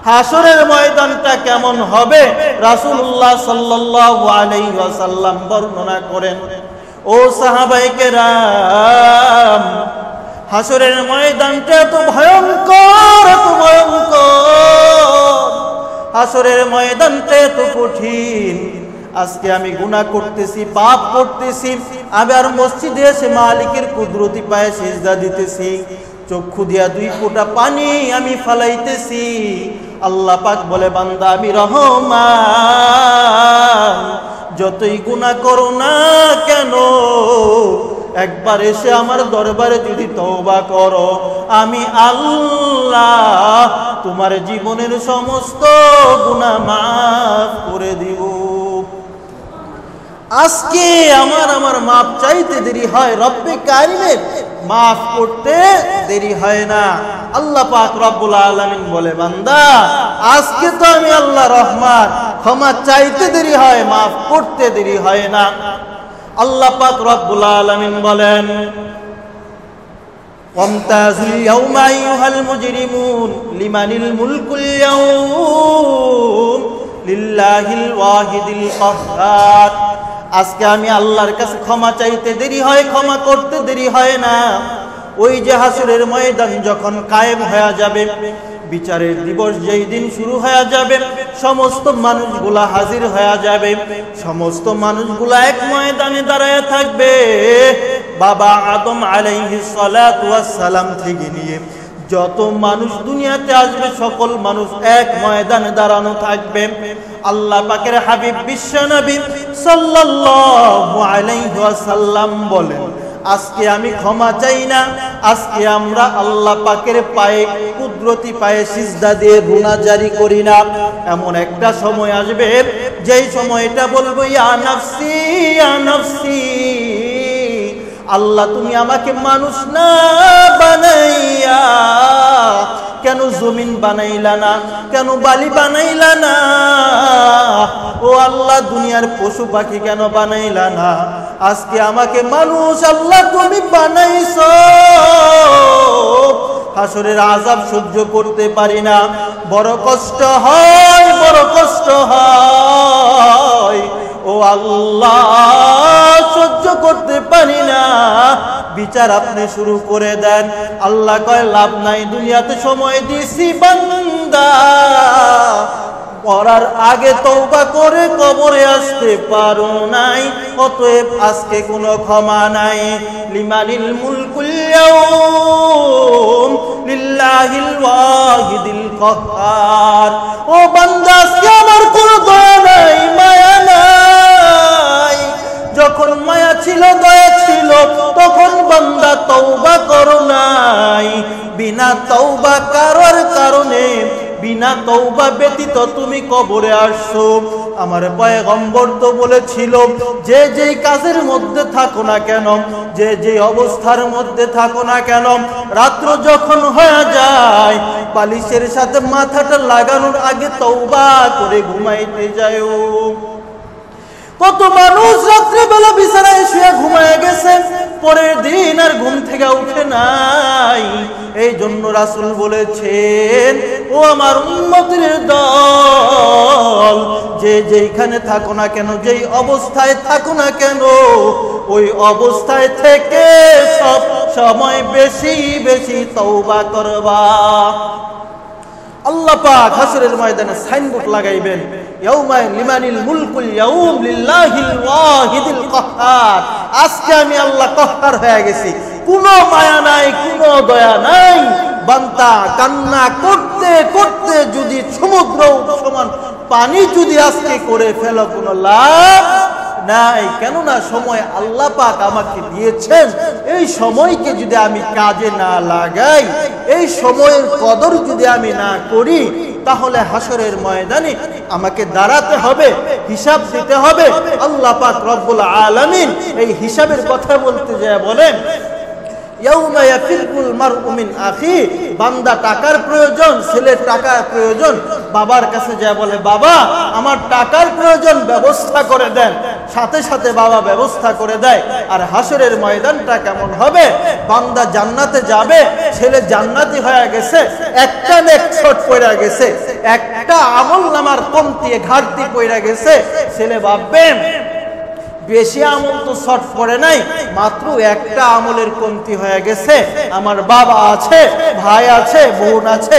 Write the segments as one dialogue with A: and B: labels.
A: হাসরের ময়দানটা কেমন হবে রাসূলুল্লাহ সাল্লাল্লাহু আলাইহি ওয়াসাল্লাম বর্ণনা করেন। ও সাহাবায়ে কেরাম, হাসরের ময়দানটা এত ভয়ঙ্কর, এত ভয়ঙ্কর, হাসরের ময়দানটা এত কঠিন। আজকে আমি গুনাহ করতেছি, পাপ করতেছি, আবার মসজিদে এসে মালিকের কুদরতি পায়ে সিজদা দিতেছি, চক্ষু দিয়া 2 ফোঁটা পানি আমি ফালাইতেছি। আল্লাহ পাক বলে, বান্দা আমি রহমান, যতই গুনাহ করো না কেন একবার এসে আমার দরবারে যদি তওবা করো, আমি আল্লাহ তোমার জীবনের সমস্ত গুনাহ মাফ করে দিব। আজকে আমার মাফ চাইতে দেরি হয়, রব্বে কারিমের মাফ করতে দেরি হয় না। আল্লাহ পাক রব্বুল আলামিন বলে, বান্দা আজকে তো আমি আল্লাহ রহমান, ক্ষমা চাইতে দেরি হয়, মাফ করতে দেরি হয় না। আল্লাহ পাক রব্বুল আলামিন বলেন, ওয়ামতাজুল ইয়াওমা আইয়ুহাল মুজরিমুন লিমানিল মুলকুল ইয়াওম লিল্লাহিল ওয়াহিদিল কাহ্হার। আজকে আমি আল্লাহর কাছে ক্ষমা চাইতে দেরি হয়, ক্ষমা করতে দেরি হয় না। ওই যে হাসরের ময়দান যখন কায়েম হয়ে যাবে, বিচারের দিবস যেই দিন শুরু হয়ে যাবে, সমস্ত মানুষগুলা হাজির হয়ে যাবে, সমস্ত মানুষগুলা এক ময়দানে দাঁড়ায় থাকবে। বাবা আদম আলাইহিস সালাতু ওয়াস সালাম থেকে নিয়ে যত মানুষ দুনিয়াতে আসবে, সকল মানুষ এক ময়দানে দাঁড়ানো থাকবে। আল্লাহ পাকের হাবিব বিশ্বনবী সাল্লাল্লাহু আলাইহি ওয়াসাল্লাম বলেন, আজকে আমি ক্ষমা চাই না, আজকে আমরা আল্লাহ পাকের পায়ে, কুদরতি পায়ে সিজদা দিয়ে গুনাহ জারি করি না। এমন একটা সময় আসবে যেই সময়টা বলবো, ইয়া নাফসি ইয়া নাফসি, আল্লাহ তুমি আমাকে মানুষ না বানাইয়া কেন জমিন বানাইলা না, কেন বালি বানাইলা না? ও আল্লাহ দুনিয়ার পশু পাখি কেন বানাইলা না? আজকে আমাকে মানুষ আল্লাহ তুমি বানাইছো, হাসরের আযাব সহ্য করতে পারি না, বড় কষ্ট হয়, বড় কষ্ট হয়। ও আল্লাহ সহ্য করতে পারি না, বিচার আপনি শুরু করে দেন। আল্লাহ কয়, লাভ নাই, দুনিয়াতে সময় দিছি বান্দা, মরার আগে তওবা করে কবরে আসতে পারো নাই, অতএব আজকে কোনো ক্ষমা নাই। লিমানিল মুলকুল ইয়াওম লিল্লাহিল ওয়াহিদিল কাহ্হার। ও বান্দা আজকে আমার কোনো দয়া নাই, মায়া নাই। যখন মায়া ছিল, দয়া ছিল, তখন বান্দা তওবা করো নাই। বিনা তওবা করার কারণে, বিনা তওবা ব্যতীত তুমি কবরে আসছো। আমার পয়গম্বর তো বলেছিল, যে যেই কাজের মধ্যে থাকো না কেন, যে যেই অবস্থার মধ্যে থাকো না কেন, রাত্র যখন হয়ে যায় বালিশের সাথে মাথাটা লাগানোর আগে তওবা করে ঘুমাইতে যাও। কত মানুষ রাত্রিবেলা বিছানায় শুয়ে ঘুমায় গেছে, পরের দিন আর ঘুম থেকে উঠে নাই। এই জন্য রাসূল বলেছেন, ও আমার উম্মতের দল, যে যেইখানে থাকো না কেন, যেই অবস্থায় থাকো না কেন, ওই অবস্থায় থেকে সব সময় বেশি বেশি তওবা করবা। আল্লাহ পাক হাসরের ময়দানে সাইনবোর্ড লাগাইবেন, ইয়াউমা লিমানিল মুলকুল ইয়াউম লিল্লাহিল ওয়াহিদিল কাহ্হার। আজকে আমি আল্লাহ কাহ্হার হয়ে গেছি, কোনো মায়া নাই, কোনো দয়া নাই। বান্দা কান্না করতে করতে যদি সমুদ্র সমান পানি যদি আজকে করে ফেলো, কোনো লাভ নাই। কেননা সময় আল্লাহ পাক আমাকে দিয়েছেন, এই সময়কে যদি আমি কাজে না লাগাই, এই সময়ের কদর যদি আমি না করি, তাহলে হাসরের ময়দানে আমাকে দাঁড়াতে হবে, হিসাব দিতে হবে। আল্লাহ পাক রব্বুল আলামিন এই হিসাবের কথা বলতে যায় বলেন, ইয়াউমা ইয়াফিরুল মারউ মিন আখি, বান্দা টাকার প্রয়োজন, ছেলের টাকার প্রয়োজন, বাবার কাছে যায় বলে বাবা আমার টাকার প্রয়োজন, ব্যবস্থা করে দেন, সাথে সাথে বাবা ব্যবস্থা করে দেয়। আর হাসরের ময়দানটা কেমন হবে? বান্দা জান্নাতে যাবে, ছেলে জান্নাতি হয়ে গেছে, একটা নেক শর্ট পড়ে গেছে, একটা আমলনামার কমতি ঘাটতি পড়ে গেছে। ছেলে ভাববে বেশি আমল তো শর্ট পড়ে নাই, মাত্র একটা আমলের কমতি হয়ে গেছে, আমার বাবা আছে, ভাই আছে, বোন আছে,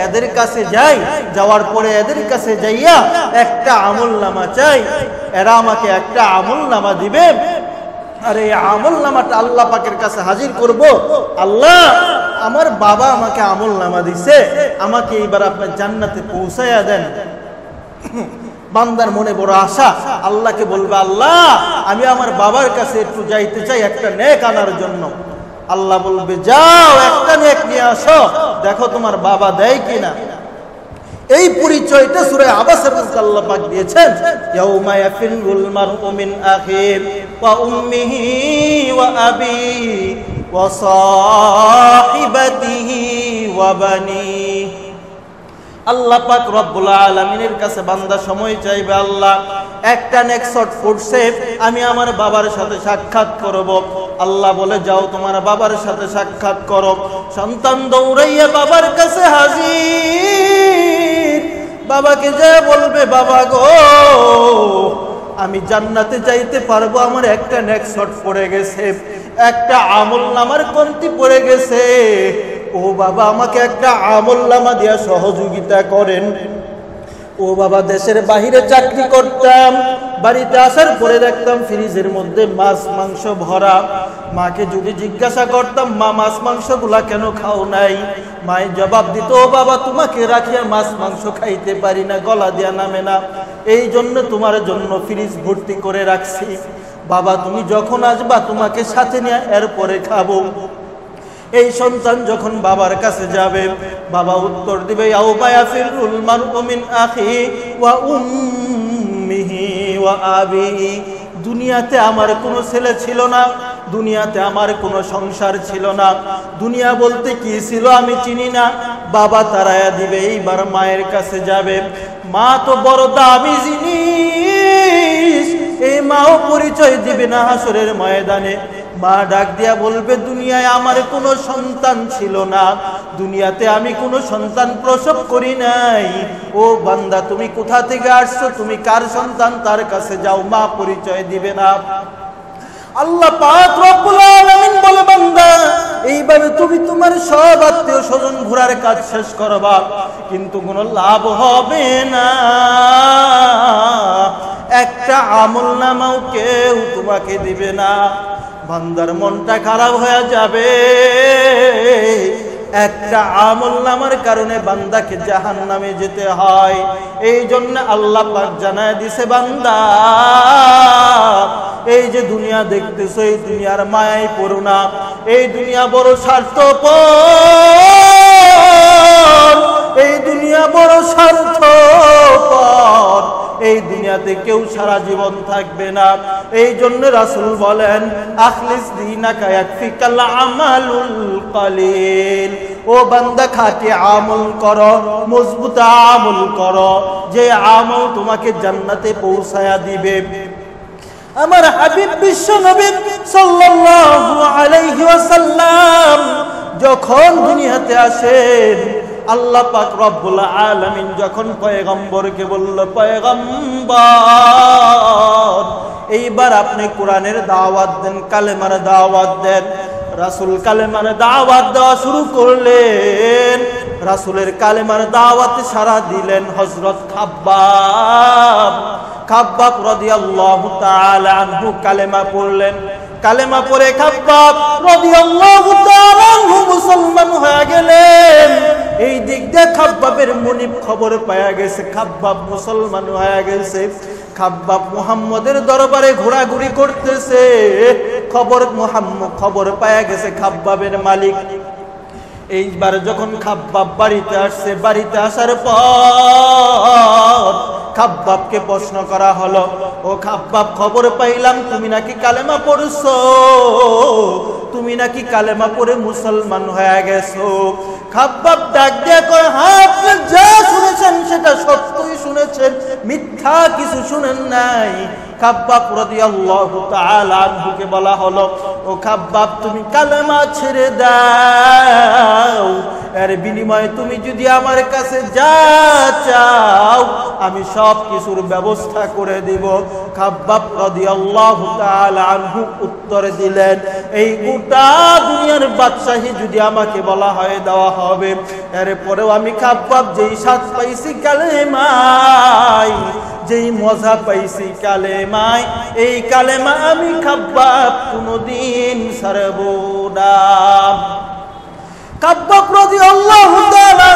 A: এদের কাছে যাই, যাওয়ার পরে এদের কাছে যাইয়া একটা আমলনামা চাই, এরা আমাকে একটা আমলনামা দিবে। আর এই আমলনামাটা আল্লাহ পাকের কাছে হাজির করব, আল্লাহ আমার বাবা আমাকে আমলনামা দিছে, আমাকে এইবার আপনার জান্নাতে পৌঁছাইয়া দেন। বান্দার মনে বড় আশা, আল্লাহকে বলবে আল্লাহ আমি আমার বাবার কাছে একটু যাইতে চাই একটা নেক আনার জন্য। আল্লাহ বলবে যাও একটা নেক নিয়ে আসো, দেখো তোমার বাবা দেয় কিনা। এই পরিচয়টা সূরা আবাসের মধ্যে আল্লাহ পাক দিয়েছেন, ইয়াউমা ইয়াফিরুল মারউ মিন আখিহি ওয়া উম্মিহি ওয়া আবিহি ওয়া সাহিবাতিহি ওয়া বানিহি। আল্লাহ পাক রব্বুল আলামিনের কাছে বান্দা সময় চাইবে, আল্লাহ একটা নেক শট ফুটছে, আমি আমার বাবার সাথে সাক্ষাৎ করব। আল্লাহ বলে যাও তোমার বাবার সাথে সাক্ষাৎ করো। সন্তান দৌড়াইয়া বাবার কাছে হাজির, বাবাকে যা বলবে বাবা গো আমি জান্নাতে যাইতে পারবো, আমার একটা নেক শট পড়ে গেছে, একটা আমলনামার কমতি পড়ে গেছে, ও বাবা আমাকে একটা আমলনামা দিয়া সহযোগিতা করেন। ও বাবা দেশের বাহিরে চাকরি করতাম, বাড়িতে আসার পরে দেখতাম ফ্রিজের মধ্যে মাছ মাংস ভরা। মাকে যদি জিজ্ঞাসা করতাম মা মাছ মাংস গুলা কেন খাও নাই, মায়ের জবাব দিত ও বাবা তোমাকে রাখিয়া মাছ মাংস খাইতে পারি না, গলা দিয়া নামে না, এই জন্য তোমার জন্য ফ্রিজ ভর্তি করে রাখছি, বাবা তুমি যখন আসবা তোমাকে সাথে নিয়ে এরপরে খাবো। এই সন্তান যখন বাবার কাছে যাবে, বাবা উত্তর দিবে ইয়াউমা ইয়াফিরুল মারউ মিন আখিহি ওয়া উম্মিহি ওয়া আবিহি। দুনিয়াতে আমার কোনো ছেলে ছিল না, দুনিয়াতে আমার কোনো সংসার ছিল না, দুনিয়া বলতে কি ছিল আমি চিনি না, বাবা তারায়া দিবে। এইবার মায়ের কাছে যাবে, মা তো বড় দামি জিনিস, এই মাও পরিচয় দিবে না হাসরের ময়দানে। মা ডাক দিয়া বলবে দুনিয়ায় আমার কোনো সন্তান ছিল না, দুনিয়াতে আমি কোনো সন্তান প্রসব করি নাই, ও বান্দা তুমি কোথা থেকে আসছো, তুমি কার সন্তান, তার কাছে যাও, মা পরিচয় দিবে না। আল্লাহ পাক রব্বুল আলামিন বলে বান্দা এইভাবে তুমি তোমার সব আত্মীয় স্বজন ঘোরার কাজ শেষ করবা, কিন্তু কোনো লাভ হবে না, একটা আমলনামাও কেউ তোমাকে দিবে না। বান্দার মনটা খারাপ হয়ে যাবে, একটা আমলনামার কারণে বান্দাকে জাহান্নামে যেতে হয়। এই জন্য আল্লাহ পাক জানায় দিছে বান্দা এই যে দুনিয়া দেখতেছো, এই দুনিয়ার মায়ায় পড়ো না, এই দুনিয়া বড় স্বার্থপর, এই দুনিয়া বড় স্বার্থপর, এই দুনিয়াতে কেউ সারা জীবন থাকবে না। এই জন্য রাসূল বলেন আখলিস দীনাকা ইয়াকফিকাল আমালুল কলিল, ও বান্দা খাঁটি আমল করো, মজবুত আমল করো, যে আমল তোমাকে জান্নাতে পৌঁছায়া দিবে। আমার হাবিব বিশ্ব নবী সাল্লাল্লাহু আলাইহি ওয়াসাল্লাম যখন দুনিয়াতে আসেন, আল্লাহ পাক রব্বুল আলামিন যখন পয়গম্বরকে বলল পয়গম্বর এইবার আপনি কোরআনের দাওয়াত দেন, কালেমার দাওয়াত দেন। রাসূল কালেমার দাওয়াত দেওয়া শুরু করলেন, রাসূলের কালেমার দাওয়াতে সাড়া দিলেন হযরত খাব্বাব রাদিয়াল্লাহু তাআলা আনহু কালেমা পড়লেন। কালেমা পড়ে খাব্বাব রাদিয়াল্লাহু তাআলা আনহু মুসলমান হয়ে গেলেন। এই দিক দিয়ে খাব্বাবের মুনিব খবর পাওয়া গেছে, খাব্বাব মুসলমান হয়ে গেছে। খাব্বাব মুহাম্মদের দরবারে ঘোরাঘুরি করতেছে, খবর পাওয়া গেছে খাব্বাবের মালিক। এইবার যখন খাব্বাব বাড়িতে আসছে, বাড়িতে আসার পর খাব্বাবকে প্রশ্ন করা হলো, ও খাব্বাব খবর পাইলাম তুমি নাকি কালেমা পড়ছো, তুমি নাকি কালেমা পড়ে মুসলমান হয়ে গেছো। খাব্বাব ডাক দিয়ে কয়, হ্যাঁ আপনি যা শুনেছেন সেটা সত্যই শুনেছেন, মিথ্যা কিছু শুনেন নাই। খাব্বাব রাদিয়াল্লাহু তাআলা আনহুকে বলা হলো, ও খাব্বাব তুমি কালেমা ছেড়ে দাও, এর বিনিময়ে তুমি যদি আমার কাছে যা চাও আমি সব কিছুর ব্যবস্থা করে দিব। খাব্বাব রাদিয়াল্লাহু তাআলা আনহু উত্তর দিলেন, এই গোটা দুনিয়ার বাদশাহী যদি আমাকে বলা হয় দেওয়া হবে, এরপরেও আমি খাব্বাব যেই স্বাদ পাইছি কালেমায়, যেই মজা পাইছি কালেমায়, এই কালেমা আমি খাব্বাব কোনদিন ছাড়ব না। খাব্বাব রাদিয়াল্লাহু তাআলা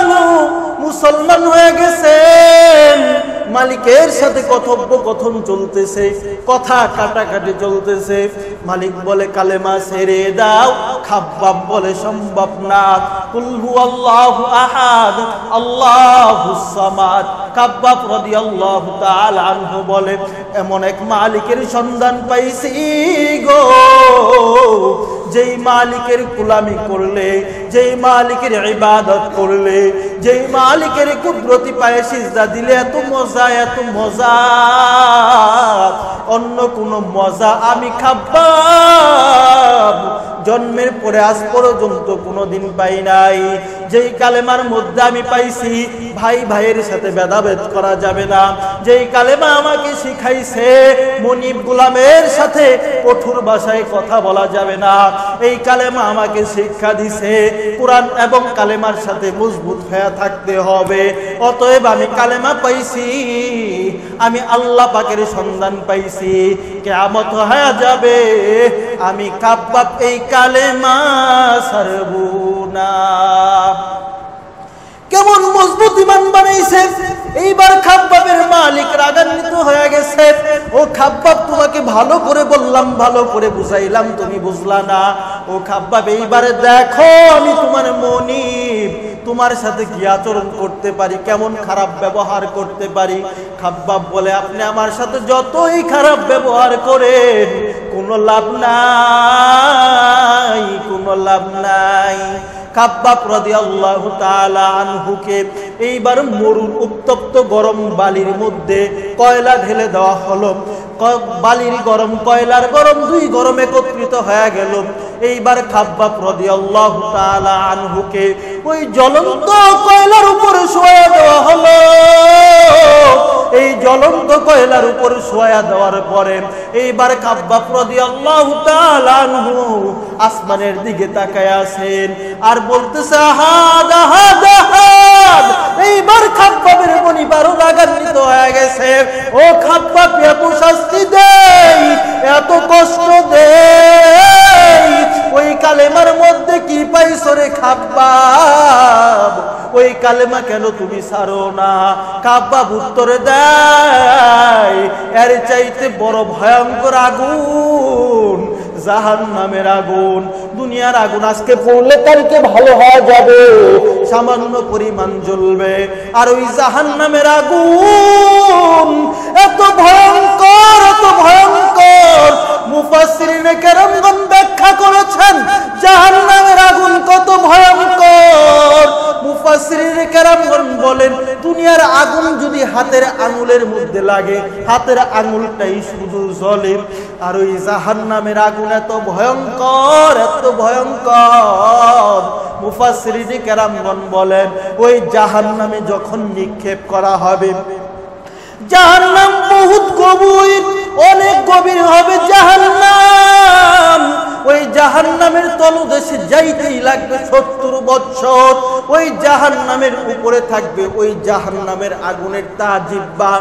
A: মুসলমান হয়ে গেছেন। মালিকের সাথে কথোপকথন চলতেছে, কথা কাটাকাটি চলতেছে। মালিক বলে কালেমা ছেড়ে দাও, খাব্বাব বলে সম্ভব না। কুল হুয়াল্লাহু আহাদ আল্লাহুস সামাদ। খাব্বাব রাদিয়াল্লাহু তাআলা আনহু বলে, এমন এক মালিকের সন্ধান পাইছি গো, যেই মালিকের গোলামি করলে, যেই মালিকের ইবাদত করলে, যেই মালিকের কুদরতি পায়ে সিজদা দিলে এত মজা, এত মজা, অন্য কোন মজা আমি খাব্বাব জন্মের পরে আজ পর্যন্ত কোনোদিন পাই নাই। যেই কালেমার মধ্যে আমি পাইছি ভাই ভাইয়ের সাথে ভেদাভেদ করা যাবে না, যেই কালেমা আমাকে শিখাইছে মনিব গোলামের সাথে কঠোর ভাষায় কথা বলা যাবে না, এই কালেমা আমাকে শিক্ষা দিছে কোরআন এবং কালেমার সাথে মজবুত হয়ে থাকতে হবে। অতএব আমি কালেমা পাইছি, আমি আল্লাহ পাকের সন্ধান পাইছি, কিয়ামত হয়ে যাবে আমি খাব্বাব এই কালেমা ছাড়ব না। কেমন মজবুত ঈমান বানাইছে। এইবার খাব্বাবের মালিক রাগান্বিত হয়ে গেছে, ও খাব্বাব তোমাকে ভালো করে বললাম, ভালো করে বুঝাইলাম, তুমি বুঝলা না। ও খাব্বাব এইবারে দেখো আমি তোমার মনিব, তোমার সাথে কি আচরণ করতে পারি, কেমন খারাপ ব্যবহার করতে পারি। খাব্বাব বলে, আপনি আমার সাথে যতই খারাপ ব্যবহার করেন কোনো লাভ নাই, কোনো লাভ নাই। খাব্বাব রাদিয়াল্লাহু তাআলা আনহুকে এইবার মরুর উত্তপ্ত গরম বালির মধ্যে কয়লা ঢেলে দেওয়া হলো। বালির গরম কয়লার গরম, দুই গরম একত্রিত হয়ে গেল। এইবার খাব্বাব রাদিয়াল্লাহু তাআলা আনহুকে ওই জ্বলন্ত কয়লার উপরে শোয়া দেওয়া হলো। এই জ্বলন্ত কয়লার উপর শোয়া দেওয়ার পরে এইবার খাব্বাব রাদিয়াল্লাহু তাআলা আনহু আসমানের দিকে তাকায় আছেন আর বলতেছে, আহাদ আহাদ আহাদ। এইবার খাব্বাবের মনিব আরো রাগান্বিত হয়ে গেছে, ও খাব্বাব এত শাস্তি দেই, এত কষ্ট দেই, ওই কালেমার মধ্যে কি পাইছো রে খাব্বাব, ওই কালেমা কেন তুমি ছাড়ো না? খাব্বাব উত্তরে দেয়, এর চাইতে বড় ভয়ঙ্কর আগুন জাহান্নামের আগুন। দুনিয়ার আগুন আজকে পড়লে কালকে ভালো হয়ে যাবে, সামান্য পরিমাণ জ্বলবে। আর ওই জাহান্নামের আগুন এত ভয়ঙ্কর, এত ভয়ঙ্কর। মুফাসসিরিনে কেরামগণ ব্যাখ্যা করেছেন জাহান্নামের আগুন কত ভয়ঙ্কর। মুফাসসিরিনে কেরামগণ বলেন, দুনিয়ার আগুন যদি হাতের আঙুলের মধ্যে লাগে, হাতের আঙুলটাই শুধু জ্বলে। আর ওই জাহান্নামের আগুন এত ভয়ঙ্কর, এত ভয়ঙ্কর। মুফাসসিরিনে কেরামগণ বলেন, ওই জাহান্নামে যখন নিক্ষেপ করা হবে, জাহান্নাম বহুত গভীর, অনেক গভীর হবে জাহান্নাম। ওই জাহান্নামের তলদেশে যাইতেই লাগবে 70 বছর। ওই জাহান্নামের উপরে থাকবে ওই জাহান্নামের আগুনের জিহ্বা।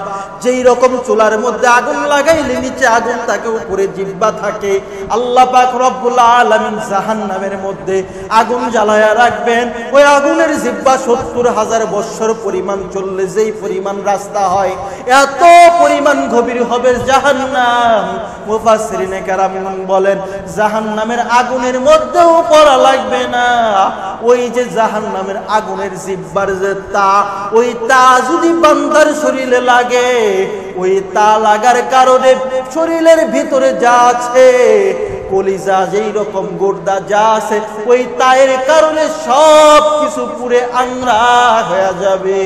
A: যেই রকম চুলার মধ্যে আগুন লাগাইলে নিচে আগুন থাকে, উপরে জিহ্বা থাকে। আল্লাহ পাক রব্বুল আলামিন জাহান্নামের মধ্যে আগুন জ্বালায়া রাখবেন। ওই আগুনের জিহ্বা 70,000 বছর পরিমাণ চললে যেই পরিমাণ রাস্তা হয়, এত পরিমাণ গভীর হবে জাহান্নাম। মুফাসসিরিনে কেরাম বলেন, জাহান্নামের আগুনের মধ্যেও পড়া লাগবে না। ওই যে জাহান্নামের আগুনের জিহ্বার যে তা, ওই তা যদি বান্দার শরীরে লাগে, ওই তা লাগার কারণে শরীরের ভিতরে যা আছে কলিজা যেই রকম গোর্দা যা আছে ওই তায়ের কারণে সব কিছু পুরে আংরা হয়ে যাবে।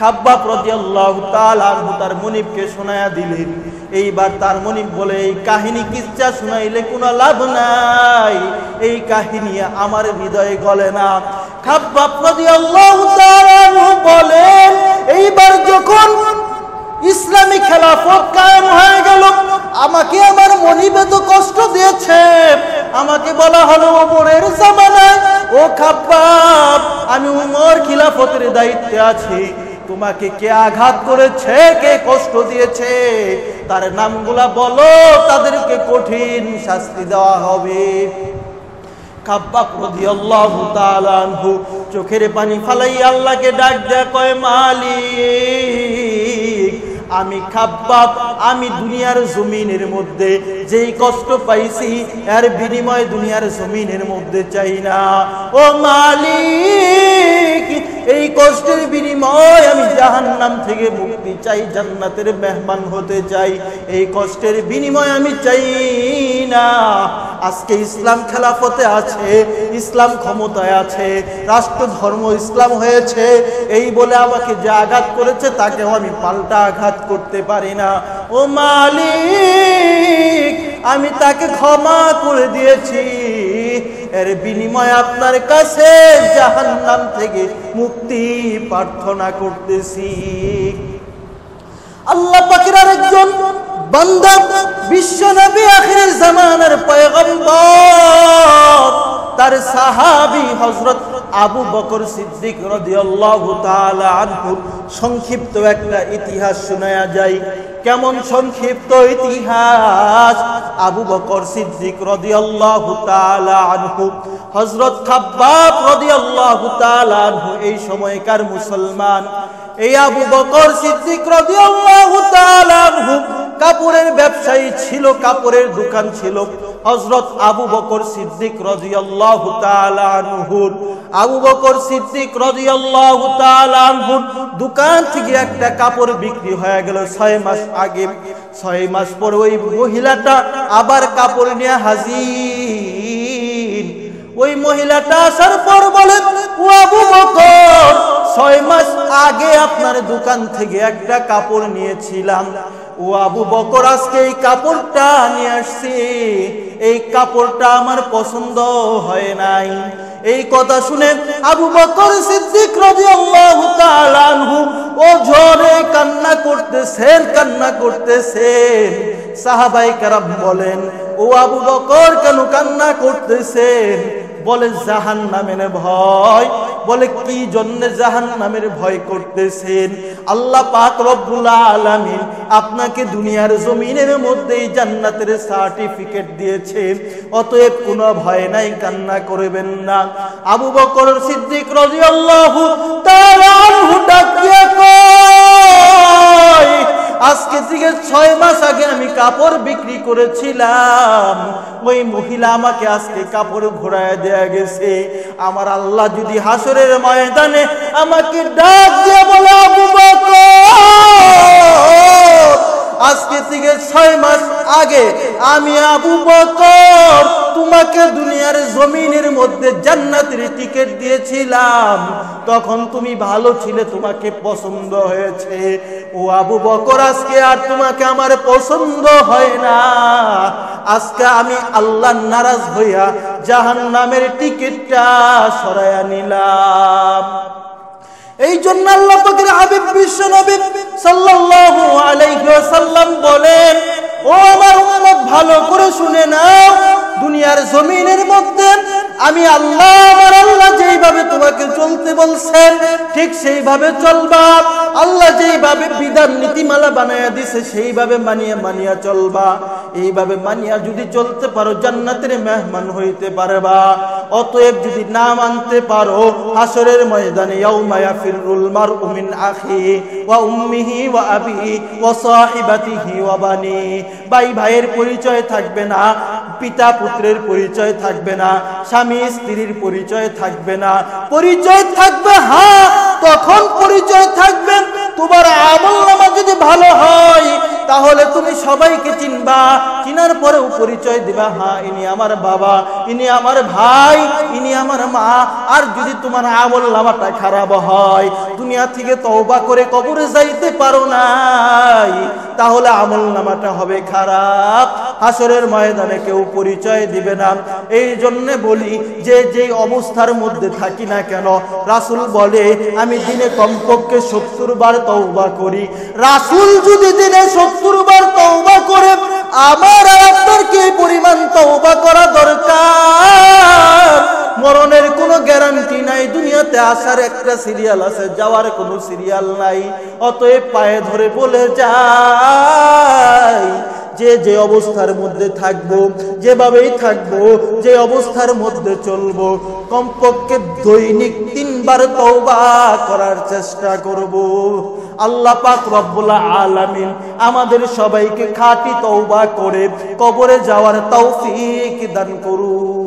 A: খাব্বাব রাদিয়াল্লাহু তাআলা আনহু তার মুনিবকে শোনায়া দিলেন। এইবার তার মুনিব বলে, এই কাহিনী কিচ্ছা শুনাইলে কোনো লাভ নাই, এই কাহিনী আমার হৃদয়ে গলে না। খাব্বাব রাদিয়াল্লাহু তাআলা আনহু বলেন, এইবার যখন ইসলামী খেলাফত কায়েম হয়ে গেল, আমাকে আমার মনিবে তো কষ্ট দিয়েছে। আমাকে বলা হলো ওমরের জামানায়, ও খাব্বাব আমি উমর খিলাফতের দায়িত্বে আছি, তোমাকে কে আঘাত করেছে, কে কষ্ট দিয়েছে, তার নামগুলা বলো, তাদেরকে কঠিন শাস্তি দেওয়া হবে। খাব্বাব রাদিয়াল্লাহু তাআলা আনহু চোখের পানি ফালাইয়া আল্লাহকে ডাক দেয়া কয়, মালিক আমি খাব্বাব, আমি দুনিয়ার জমিনের মধ্যে যেই কষ্ট পাইছি এর বিনিময় দুনিয়ার জমিনের মধ্যে চাই না। ও মালিক এই কষ্টের বিনিময় আমি জাহান্নাম থেকে মুক্তি চাই, জান্নাতের মেহমান হতে চাই, এই কষ্টের বিনিময় আমি চাই না। আজকে ইসলাম খেলাফতে আছে, ইসলাম ক্ষমতায় আছে, রাষ্ট্র ধর্ম ইসলাম হয়েছে, এই বলে আমাকে যে আঘাত করেছে তাকেও আমি পাল্টা আঘাত করতে পারি না। ও মালিক আমি তাকে ক্ষমা করে দিয়েছি, এর বিনিময়ে আপনার কাছে জাহান্নাম থেকে মুক্তি প্রার্থনা করতেছি। আল্লাহ পাকের আরেকজন বান্দা বিশ্ব নবী আখিরের জামানার পয়গম্বর, তার সাহাবী হযরত আবু বকর সিদ্দিক রাদিয়াল্লাহু তাআলা আনহু সংক্ষিপ্ত একটা ইতিহাস শোনায়া যায়। কেমন সংক্ষিপ্ত ইতিহাস! আবু বকর সিদ্দিক রাদিয়াল্লাহু তাআলা আনহু, হযরত খাব্বাব রাদিয়াল্লাহু তাআলা আনহু এই সময়কার মুসলমান। এই আবু বকর সিদ্দিক রাদিয়াল্লাহু তাআলা আনহু কাপড়ের ব্যবসায়ী ছিল, কাপড়ের দোকান ছিল। হযরত আবু বকর সিদ্দিক রাদিয়াল্লাহু তাআলা আনহু, আবু বকর সিদ্দিক রাদিয়াল্লাহু তাআলা আনহু দোকান থেকে একটা কাপড় বিক্রি হয়ে গেল 6 মাস আগে। 6 মাস পর ওই মহিলাটা আবার কাপড় নিয়ে হাজির। ওই মহিলাটা আসার পর বলে, ও আবু বকর 6 মাস আগে আপনার দোকান থেকে একটা কাপড় নিয়েছিলাম, ও আবু বকর আজকে এই কাপড়টা নিয়ে আসছি, এই কাপড়টা আমার পছন্দ হয় নাই। এই কথা শুনে আবু বকর সিদ্দিক রাদিয়াল্লাহু তাআলা আনহু ও ঝরে কান্না করতেছেন, কান্না করতেছেন। সাহাবায়ে কেরাম বলেন, ও আবু বকর কেন কান্না করতেছেন? বলে জাহান্নামের ভয়। বলে কি জন্য জাহান্নামের ভয় করতেছেন? আল্লাহ পাক রব্বুল আলামিন আপনাকে দুনিয়ার জমিনের মধ্যেই জান্নাতের সার্টিফিকেট দিয়েছেন, অতএব কোনো ভয় নাই, কান্না করবেন না। আবু বকর সিদ্দিক রাদিয়াল্লাহু তাআলা আনহু ডাকিয়া কয়, আজকে থেকে 6 মাস আগে আমি কাপড় বিক্রি করেছিলাম, ওই মহিলা আমাকে আজকে কাপড় ঘোরায় দেয়া গেছে। আমার আল্লাহ যদি হাসরের ময়দানে আমাকে ডাক দিয়ে বলে, আবু বকর আজকে থেকে 6 মাস আগে আমি আবু বকর তোমাকে দুনিয়ার জমিনের মধ্যে জান্নাতের টিকিট দিয়েছিলাম, তখন তুমি ভালো ছিলে, তোমাকে পছন্দ হয়েছে। ও আবু বকর আজকে আর তোমাকে আমার পছন্দ হয় না, আজকে আমি আল্লাহ নারাজ হইয়া জাহান্নামের টিকিটটা সরাইয়া নিলাম। এই জন্য আল্লাহ পাকের হাবিব বিশ্ব নবী সাল্লাল্লাহু আলাইহি ওয়াসাল্লাম বলেন, ও আমার উম্মত ভালো করে শুনে নাও, দুনিয়ার জমিনের মধ্যে আমি আল্লাহ, আমার আল্লাহ যেইভাবে তোমাকে চলতে বলছেন ঠিক সেইভাবে চলবা। আল্লাহ যেইভাবে বিধান নীতিমালা বানায়া দিছে সেইভাবে মানিয়া চলবা। এইভাবে মানিয়া যদি চলতে পারো জান্নাতের মেহমান হইতে পারবা। অতএব যদি না মানতে পারো, হাসরের ময়দানে ইয়াউমা ইয়াফিরুল মারউ মিন আখিহি ওয়া উম্মিহি ওয়া আবিহি ওয়া সাহিবাতিহি ওয়া বানি, ভাই ভাইয়ের পরিচয় থাকবে না, পিতা পুত্রের পরিচয় থাকবে না, স্বামী স্ত্রীর পরিচয় থাকবে না। পরিচয় থাকবে, হ্যাঁ তখন পরিচয় থাকবে তোমার আমলনামা যদি ভালো হয় তাহলে তুমি সবাইকে চিনবা, চিনার পরেও পরিচয় দিবা, হ্যাঁ ইনি আমার বাবা, ইনি আমার ভাই, ইনি আমার মা। আর যদি তোমার আমলনামাটা খারাপ হয়, দুনিয়া থেকে তওবা করে কবরে যাইতে পারো নাই, তাহলে আমলনামাটা হবে খারাপ, হাসরের ময়দানে কেউ পরিচয় দিবে না। এই জন্য বলি যে যেই অবস্থার মধ্যে থাকি না কেন, রাসূল বলে আমি দিনে কমপক্ষে 70 বার তওবা করি। রাসূল যদি দিনে 70 বার তওবা করে, আমার আর আপনার কি পরিমাণ তওবা করা দরকার? মরণের কোনো গ্যারান্টি নাই, দুনিয়াতে আসার একটা সিরিয়াল আছে, যাওয়ার কোনো সিরিয়াল নাই। অতএব পায়ে ধরে বলে যাই, যে যে অবস্থার মধ্যে থাকবো, যেভাবেই থাকবো, যে অবস্থার মধ্যে চলবো, কমপক্ষে দৈনিক 3 বার তওবা করার চেষ্টা করব। আল্লাহ পাক রব্বুল আলামিন আমাদের সবাইকে খাঁটি তওবা করে কবরে যাওয়ার তৌফিক দান করুন।